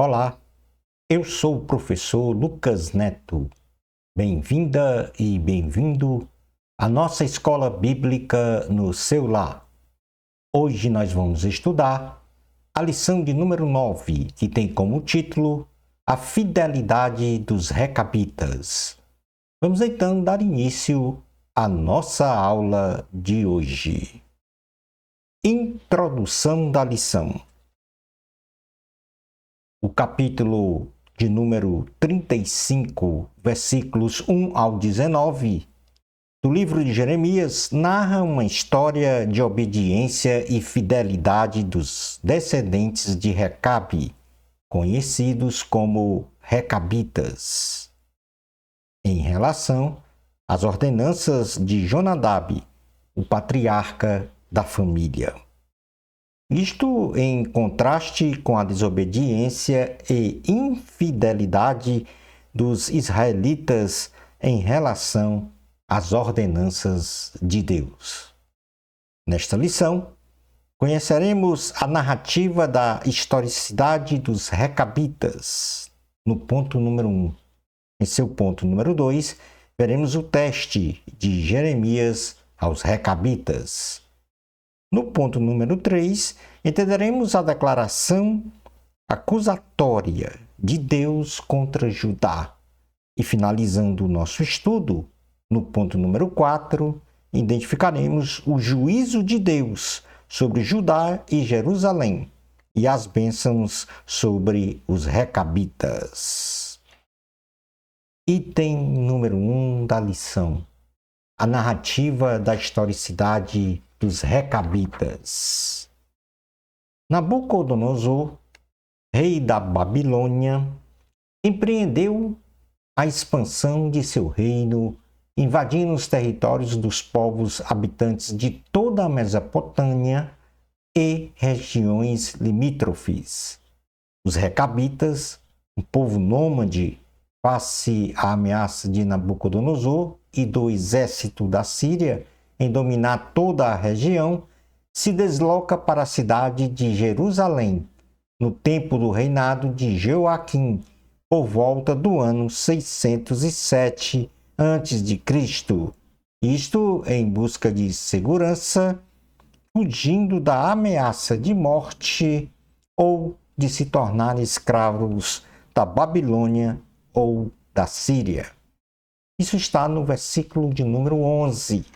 Olá, eu sou o professor Lucas Neto. Bem-vinda e bem-vindo à nossa escola bíblica no seu lar. Hoje nós vamos estudar a lição de número 9, que tem como título A Fidelidade dos Recabitas. Vamos então dar início à nossa aula de hoje. Introdução da lição. O capítulo de número 35, versículos 1 ao 19, do livro de Jeremias, narra uma história de obediência e fidelidade dos descendentes de Recabe, conhecidos como Recabitas, em relação às ordenanças de Jonadab, o patriarca da família. Isto em contraste com a desobediência e infidelidade dos israelitas em relação às ordenanças de Deus. Nesta lição, conheceremos a narrativa da historicidade dos Recabitas, no ponto número 1. Em seu ponto número 2, veremos o teste de Jeremias aos Recabitas. No ponto número 3, entenderemos a declaração acusatória de Deus contra Judá. E finalizando o nosso estudo, no ponto número 4, identificaremos o juízo de Deus sobre Judá e Jerusalém e as bênçãos sobre os Recabitas. Item número 1 da lição: a narrativa da historicidade dos Recabitas. Nabucodonosor, rei da Babilônia, empreendeu a expansão de seu reino, invadindo os territórios dos povos habitantes de toda a Mesopotâmia e regiões limítrofes. Os Recabitas, um povo nômade, face à ameaça de Nabucodonosor e do exército da Síria em dominar toda a região, se desloca para a cidade de Jerusalém, no tempo do reinado de Joaquim, por volta do ano 607 a.C., isto em busca de segurança, fugindo da ameaça de morte ou de se tornar escravos da Babilônia ou da Síria. Isso está no versículo de número 11.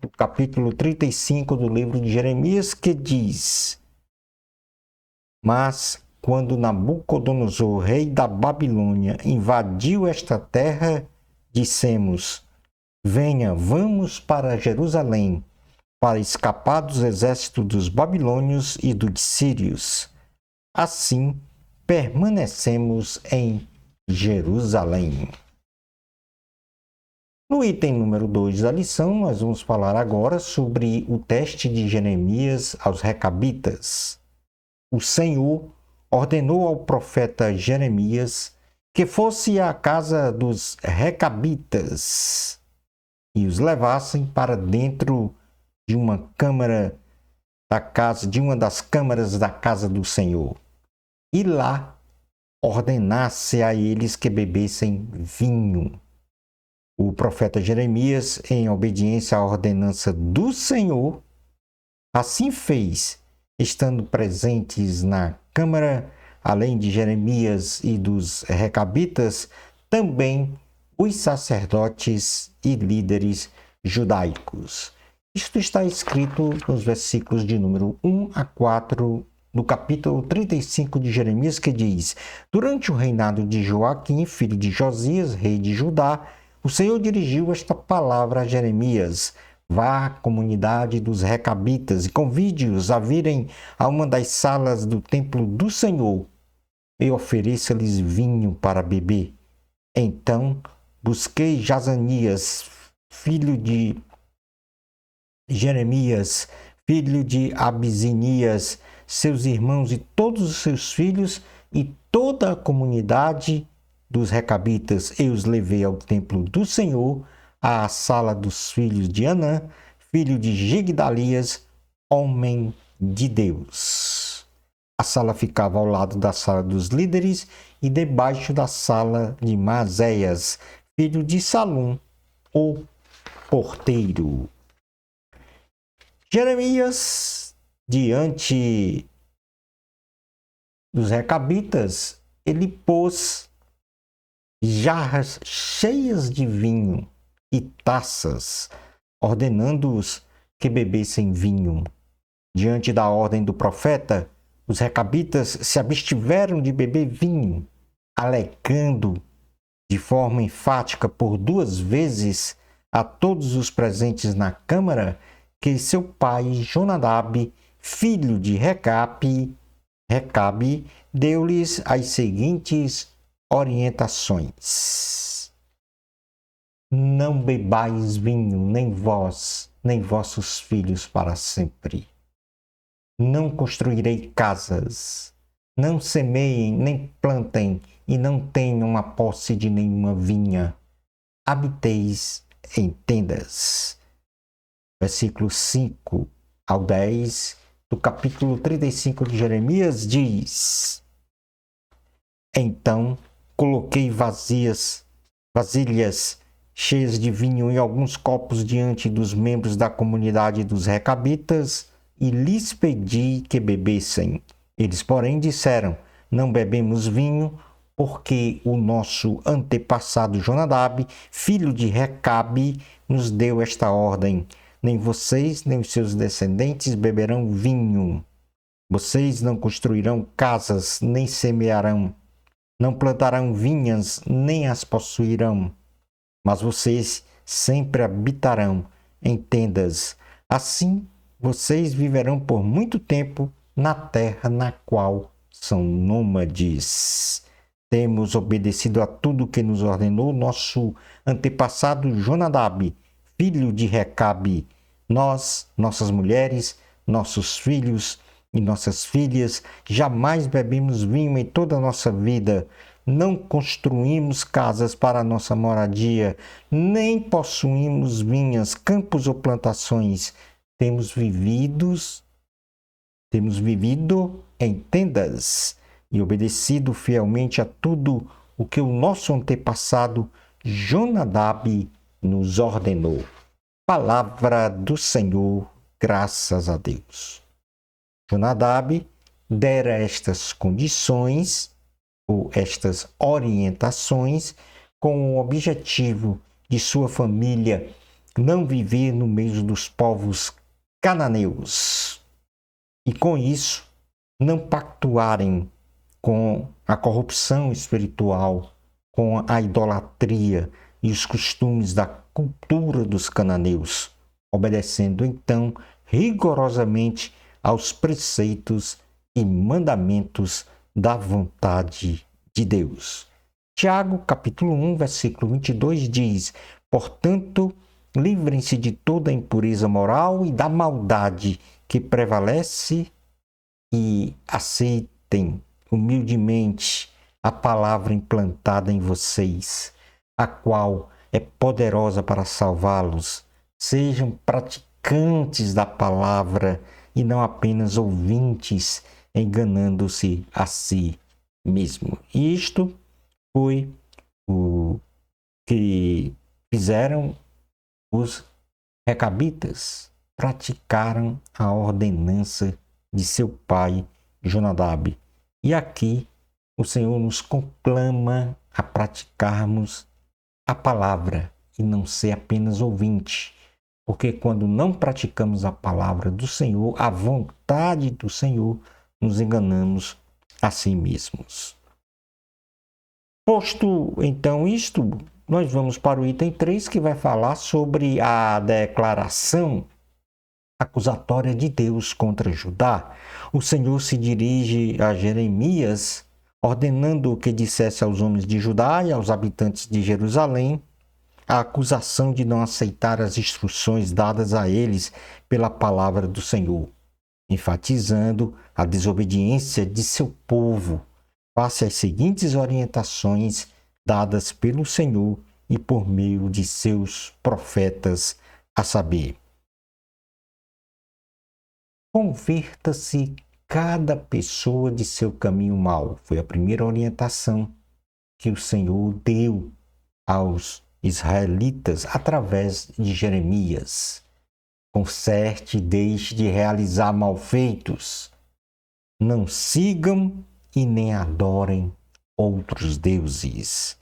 Do capítulo 35 do livro de Jeremias, que diz: Mas quando Nabucodonosor, rei da Babilônia, invadiu esta terra, dissemos: Venha, vamos para Jerusalém, para escapar dos exércitos dos babilônios e dos sírios. Assim, permanecemos em Jerusalém. No item número 2 da lição, nós vamos falar agora sobre o teste de Jeremias aos Recabitas. O Senhor ordenou ao profeta Jeremias que fosse à casa dos Recabitas e os levassem para dentro de uma das câmaras da casa do Senhor, e lá ordenasse a eles que bebessem vinho. O profeta Jeremias, em obediência à ordenança do Senhor, assim fez, estando presentes na câmara, além de Jeremias e dos Recabitas, também os sacerdotes e líderes judaicos. Isto está escrito nos versículos de número 1 a 4 do capítulo 35 de Jeremias, que diz: Durante o reinado de Joaquim, filho de Josias, rei de Judá, o Senhor dirigiu esta palavra a Jeremias: Vá à comunidade dos Recabitas e convide-os a virem a uma das salas do templo do Senhor e ofereça-lhes vinho para beber. Então busquei Jazanias, filho de Jeremias, filho de Abizinias, seus irmãos e todos os seus filhos e toda a comunidade dos Recabitas, e os levei ao templo do Senhor, à sala dos filhos de Anã, filho de Gigdalias, homem de Deus. A sala ficava ao lado da sala dos líderes e debaixo da sala de Maséias, filho de Salum, o porteiro. Jeremias, diante dos recabitas, ele pôs jarras cheias de vinho e taças, ordenando-os que bebessem vinho. Diante da ordem do profeta, os recabitas se abstiveram de beber vinho, alegando de forma enfática por 2 vezes a todos os presentes na câmara que seu pai Jonadab, filho de Recabe, deu-lhes as seguintes orientações: não bebais vinho, nem vós, nem vossos filhos para sempre. Não construirei casas, não semeiem, nem plantem, e não tenham a posse de nenhuma vinha. Habiteis em tendas. Versículos 5 ao 10 do capítulo 35 de Jeremias diz: Então coloquei vasilhas cheias de vinho em alguns copos diante dos membros da comunidade dos recabitas e lhes pedi que bebessem. Eles, porém, disseram: não bebemos vinho, porque o nosso antepassado Jonadab, filho de Recabe, nos deu esta ordem: nem vocês, nem os seus descendentes beberão vinho. Vocês não construirão casas, nem semearão. Não plantarão vinhas, nem as possuirão. Mas vocês sempre habitarão em tendas. Assim, vocês viverão por muito tempo na terra na qual são nômades. Temos obedecido a tudo que nos ordenou nosso antepassado Jonadab, filho de Recabe. Nós, nossas mulheres, nossos filhos e nossas filhas, jamais bebemos vinho em toda a nossa vida. Não construímos casas para nossa moradia, nem possuímos vinhas, campos ou plantações. Temos vivido em tendas e obedecido fielmente a tudo o que o nosso antepassado Jonadab nos ordenou. Palavra do Senhor, graças a Deus. Jonadab dera estas condições ou estas orientações com o objetivo de sua família não viver no meio dos povos cananeus e com isso não pactuarem com a corrupção espiritual, com a idolatria e os costumes da cultura dos cananeus, obedecendo então rigorosamente aos preceitos e mandamentos da vontade de Deus. Tiago, capítulo 1, versículo 22 diz: portanto, livrem-se de toda a impureza moral e da maldade que prevalece e aceitem humildemente a palavra implantada em vocês, a qual é poderosa para salvá-los. Sejam praticantes da palavra e não apenas ouvintes, enganando-se a si mesmo. E isto foi o que fizeram os recabitas, praticaram a ordenança de seu pai Jonadab. E aqui o Senhor nos conclama a praticarmos a palavra e não ser apenas ouvinte. Porque quando não praticamos a palavra do Senhor, a vontade do Senhor, nos enganamos a si mesmos. Posto então isto, nós vamos para o item 3, que vai falar sobre a declaração acusatória de Deus contra Judá. O Senhor se dirige a Jeremias, ordenando que dissesse aos homens de Judá e aos habitantes de Jerusalém a acusação de não aceitar as instruções dadas a eles pela palavra do Senhor, enfatizando a desobediência de seu povo face às seguintes orientações dadas pelo Senhor e por meio de seus profetas, a saber: converta-se cada pessoa de seu caminho mau. Foi a primeira orientação que o Senhor deu aos israelitas através de Jeremias. Conserte e deixe de realizar malfeitos. Não sigam e nem adorem outros deuses.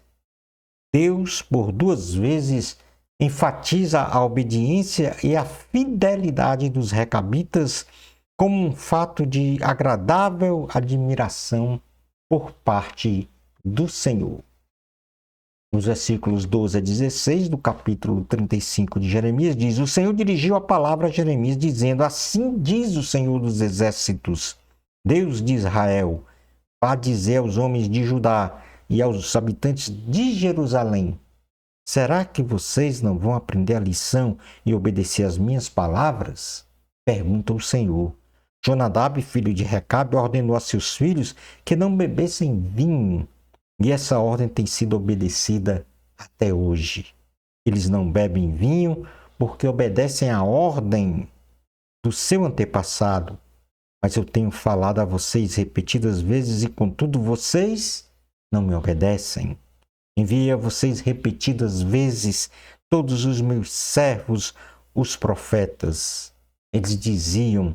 Deus, por 2 vezes, enfatiza a obediência e a fidelidade dos recabitas como um fato de agradável admiração por parte do Senhor. Nos versículos 12 a 16 do capítulo 35 de Jeremias, diz: O Senhor dirigiu a palavra a Jeremias, dizendo: Assim diz o Senhor dos Exércitos, Deus de Israel, vá dizer aos homens de Judá e aos habitantes de Jerusalém: será que vocês não vão aprender a lição e obedecer às minhas palavras? Pergunta o Senhor. Jonadab, filho de Recabe, ordenou a seus filhos que não bebessem vinho, e essa ordem tem sido obedecida até hoje. Eles não bebem vinho porque obedecem à ordem do seu antepassado. Mas eu tenho falado a vocês repetidas vezes e, contudo, vocês não me obedecem. Enviei a vocês repetidas vezes todos os meus servos, os profetas. Eles diziam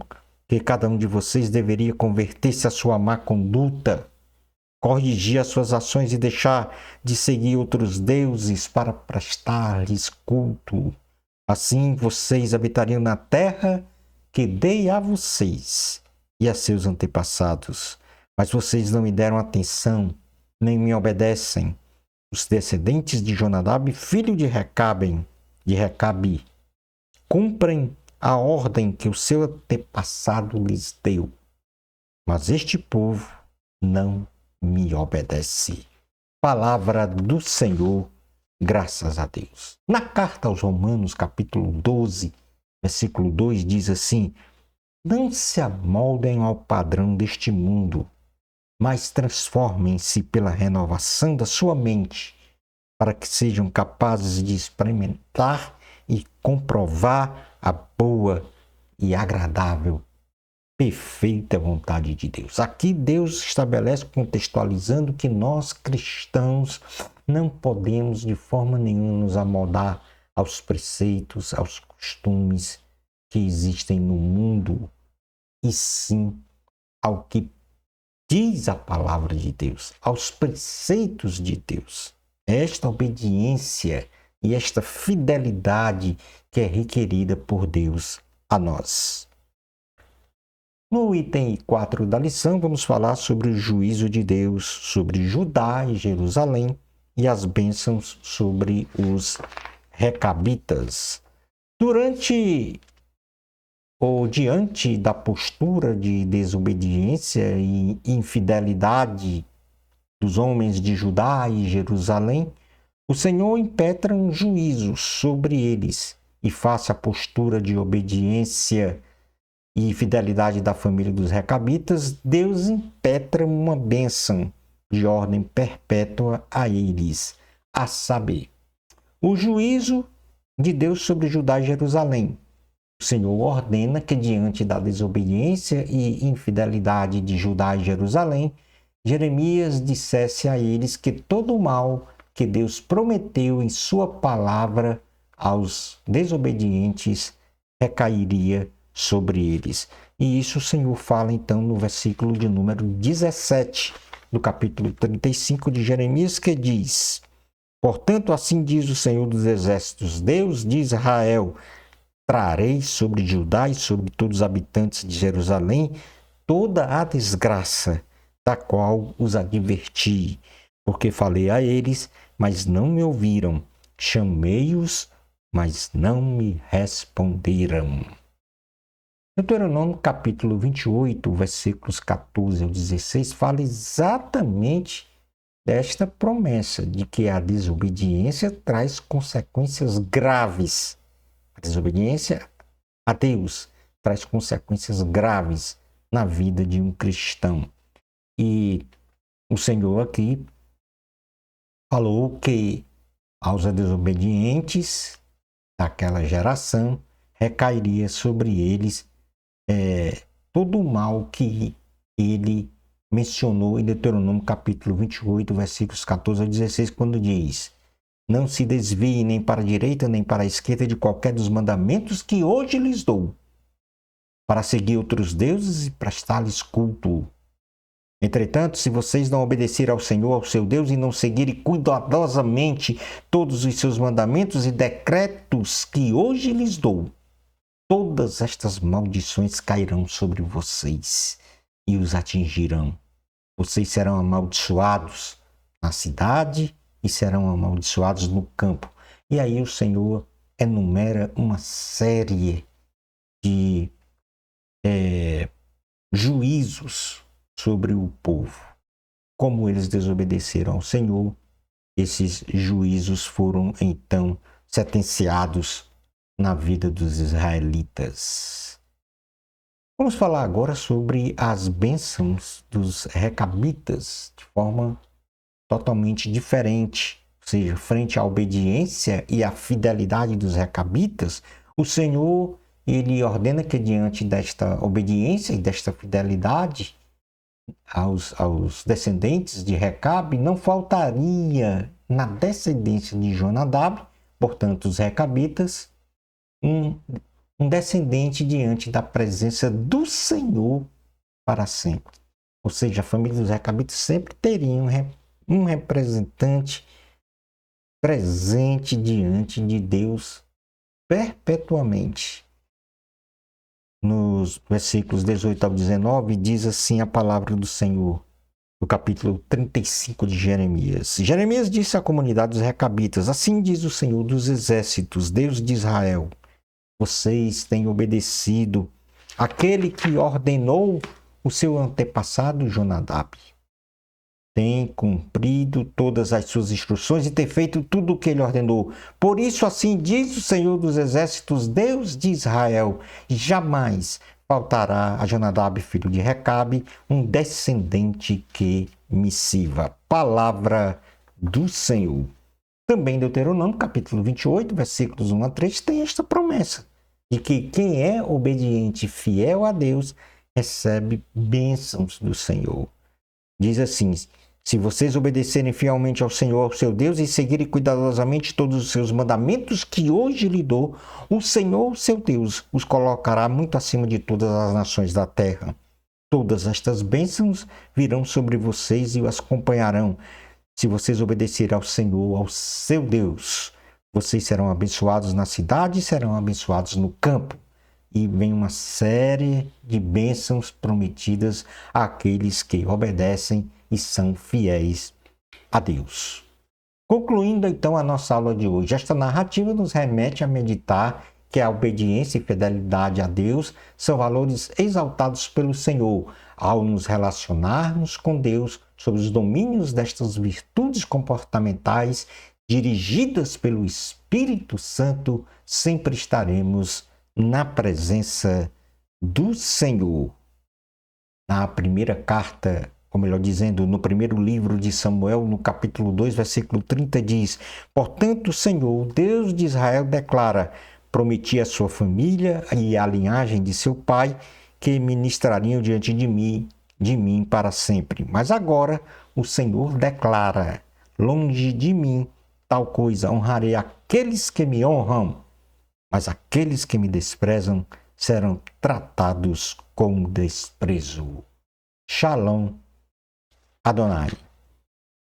que cada um de vocês deveria converter-se à sua má conduta, corrigir as suas ações e deixar de seguir outros deuses para prestar-lhes culto. Assim vocês habitariam na terra que dei a vocês e a seus antepassados. Mas vocês não me deram atenção, nem me obedecem. Os descendentes de Jonadab, filho de Recabe, cumprem a ordem que o seu antepassado lhes deu. Mas este povo não me obedece. Palavra do Senhor, graças a Deus. Na carta aos Romanos, capítulo 12, versículo 2, diz assim: Não se amoldem ao padrão deste mundo, mas transformem-se pela renovação da sua mente, para que sejam capazes de experimentar e comprovar a boa e agradável, perfeita vontade de Deus. Aqui Deus estabelece, contextualizando, que nós cristãos não podemos de forma nenhuma nos amoldar aos preceitos, aos costumes que existem no mundo, e sim ao que diz a palavra de Deus, aos preceitos de Deus. Esta obediência e esta fidelidade que é requerida por Deus a nós. No item 4 da lição, vamos falar sobre o juízo de Deus sobre Judá e Jerusalém e as bênçãos sobre os recabitas. Diante da postura de desobediência e infidelidade dos homens de Judá e Jerusalém, o Senhor impetra um juízo sobre eles, e face à postura de obediência e fidelidade da família dos recabitas, Deus impetra uma bênção de ordem perpétua a eles, a saber, o juízo de Deus sobre Judá e Jerusalém. O Senhor ordena que, diante da desobediência e infidelidade de Judá e Jerusalém, Jeremias dissesse a eles que todo o mal que Deus prometeu em sua palavra aos desobedientes recairia sobre eles. E isso o Senhor fala então no versículo de número 17 do capítulo 35 de Jeremias, que diz: Portanto, assim diz o Senhor dos Exércitos, Deus de Israel: Trarei sobre Judá e sobre todos os habitantes de Jerusalém toda a desgraça da qual os adverti, porque falei a eles, mas não me ouviram, chamei-os, mas não me responderam. Deuteronômio capítulo 28, versículos 14 ao 16, fala exatamente desta promessa de que a desobediência traz consequências graves. A desobediência a Deus traz consequências graves na vida de um cristão. E o Senhor aqui falou que aos desobedientes daquela geração recairia sobre eles todo o mal que ele mencionou em Deuteronômio capítulo 28, versículos 14 a 16, quando diz: não se desvie nem para a direita nem para a esquerda de qualquer dos mandamentos que hoje lhes dou, para seguir outros deuses e prestar-lhes culto. Entretanto, se vocês não obedecerem ao Senhor, ao seu Deus, e não seguirem cuidadosamente todos os seus mandamentos e decretos que hoje lhes dou, todas estas maldições cairão sobre vocês e os atingirão. Vocês serão amaldiçoados na cidade e serão amaldiçoados no campo. E aí o Senhor enumera uma série de juízos sobre o povo. Como eles desobedeceram ao Senhor, esses juízos foram então sentenciados na vida dos israelitas. Vamos falar agora sobre as bênçãos dos recabitas de forma totalmente diferente. Ou seja, frente à obediência e à fidelidade dos recabitas, o Senhor ele ordena que diante desta obediência e desta fidelidade aos descendentes de Recabe, não faltaria na descendência de Jonadab, portanto os recabitas, um descendente diante da presença do Senhor para sempre. Ou seja, a família dos recabitas sempre teria um representante presente diante de Deus perpetuamente. Nos versículos 18 ao 19, diz assim a palavra do Senhor, no capítulo 35 de Jeremias. Jeremias disse à comunidade dos recabitas: assim diz o Senhor dos exércitos, Deus de Israel: vocês têm obedecido àquele que ordenou o seu antepassado Jonadab. Tem cumprido todas as suas instruções e tem feito tudo o que ele ordenou. Por isso, assim diz o Senhor dos Exércitos, Deus de Israel: jamais faltará a Jonadab, filho de Recabe, um descendente que me sirva. Palavra do Senhor. Também Deuteronômio, capítulo 28, versículos 1 a 3, tem esta promessa de que quem é obediente e fiel a Deus recebe bênçãos do Senhor. Diz assim: se vocês obedecerem fielmente ao Senhor, ao seu Deus, e seguirem cuidadosamente todos os seus mandamentos que hoje lhe dou, o Senhor, seu Deus, os colocará muito acima de todas as nações da terra. Todas estas bênçãos virão sobre vocês e os acompanharão. Se vocês obedecerem ao Senhor, ao seu Deus, vocês serão abençoados na cidade e serão abençoados no campo. E vem uma série de bênçãos prometidas àqueles que obedecem e são fiéis a Deus. Concluindo então a nossa aula de hoje, esta narrativa nos remete a meditar que a obediência e fidelidade a Deus são valores exaltados pelo Senhor ao nos relacionarmos com Deus sob os domínios destas virtudes comportamentais dirigidas pelo Espírito Santo, sempre estaremos na presença do Senhor. Na primeira carta, ou melhor dizendo, no primeiro livro de Samuel, no capítulo 2, versículo 30, diz: portanto, o Senhor, Deus de Israel, declara: prometi à sua família e à linhagem de seu pai que ministrariam diante de mim para sempre. Mas agora o Senhor declara: longe de mim tal coisa, honrarei aqueles que me honram, mas aqueles que me desprezam serão tratados com desprezo. Shalom Adonai.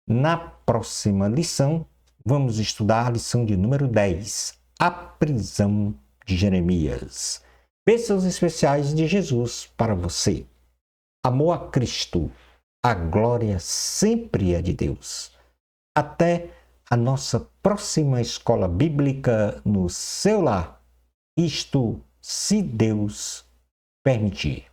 Na próxima lição, vamos estudar a lição de número 10, a prisão de Jeremias. Bênçãos especiais de Jesus para você. Amor a Cristo, a glória sempre é de Deus. Até a nossa próxima escola bíblica no seu lar. Isto, se Deus permitir.